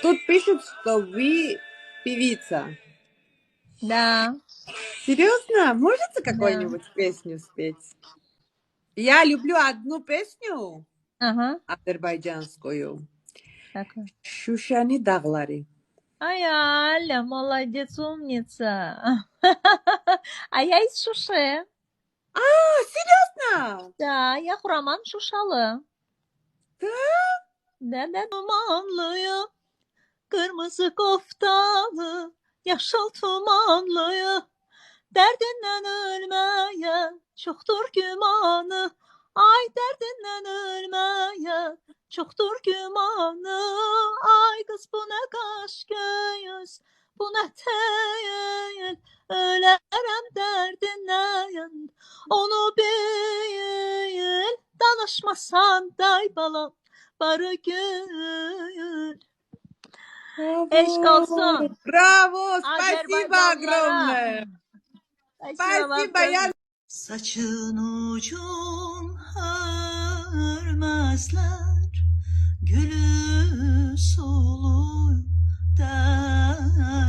Тут пишут, что вы певица. Да, Серьезно? Можете да. какую-нибудь песню спеть? Я люблю одну песню Ага, азербайджанскую. такой. Шушани Даглари. Ай, Аля, молодец, умница. А я из Шуше. Серьезно? Да, я Хураман Şuşalı. Да? Да. Dumanlıyım, kırmızı koftalı, yaşıl tumanlıyım. Derdinden ölmeye çoktur gümanı. Ay derdinden ölmeye çoktur gümanı. Ay kız bu ne kaş göz, bu ne tel. Ölərəm derdinden, onu bil. Danışmasan day balam, barı gül. Eşk olsun Браво! Спасибо Azerbaycanlılara. огромное! Спасибо Спасибо, я... Saçın ucun hörmezler, gülü sulu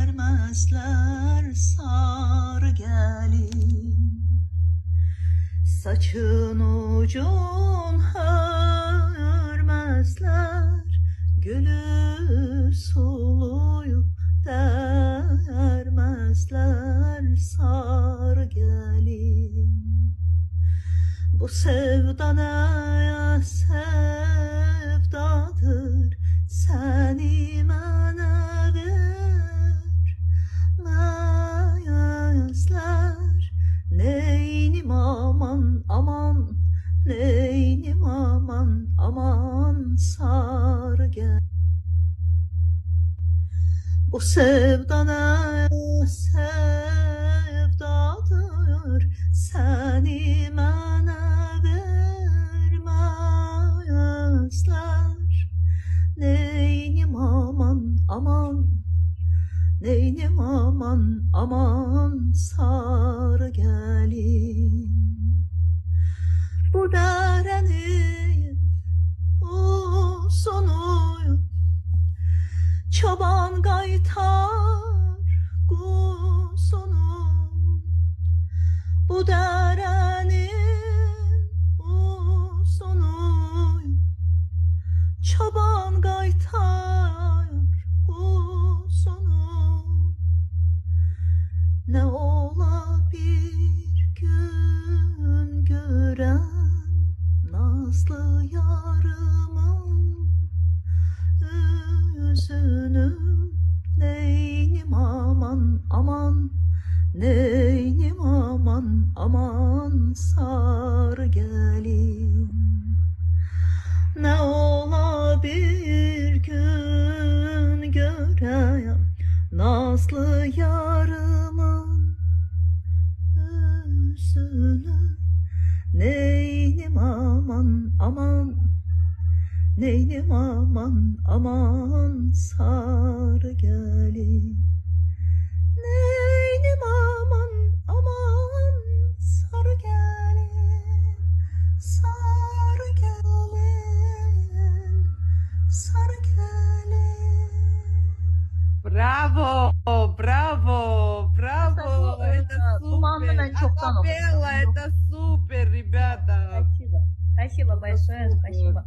dermezler sarı gelin. Saçın ucun hörmezler, gülü sulu dermezler sarı gelin. Bu sevda ne sevdadır, seni mənə vermezler. Neynim aman aman, neynim aman aman sarı gel. Bu sevda ne sevdadır, seni mənə vermezler. Neynim aman aman, neynim aman aman sarı gelin. Bu derenin uzunu çoban kaytar kuzunu. Bu derenin uzunu çoban kaytar kuzunu. Ne ola bir gün gören nazlı yarımın yüzünü. Neynim aman aman, neynim aman aman sarı gelin. Ne ola bir gün göreyim nazlı yarımın yüzünü. Neynim aman aman, neynim aman aman sarı gelin. Neynim aman aman sarı gelin. Sarı gelin, sarı gelin. Браво! Браво! Браво! Это Туманlı супер! ben çoktan Акапелла, okudum. это супер, ребята! Спасибо. Спасибо большое, Супер. спасибо.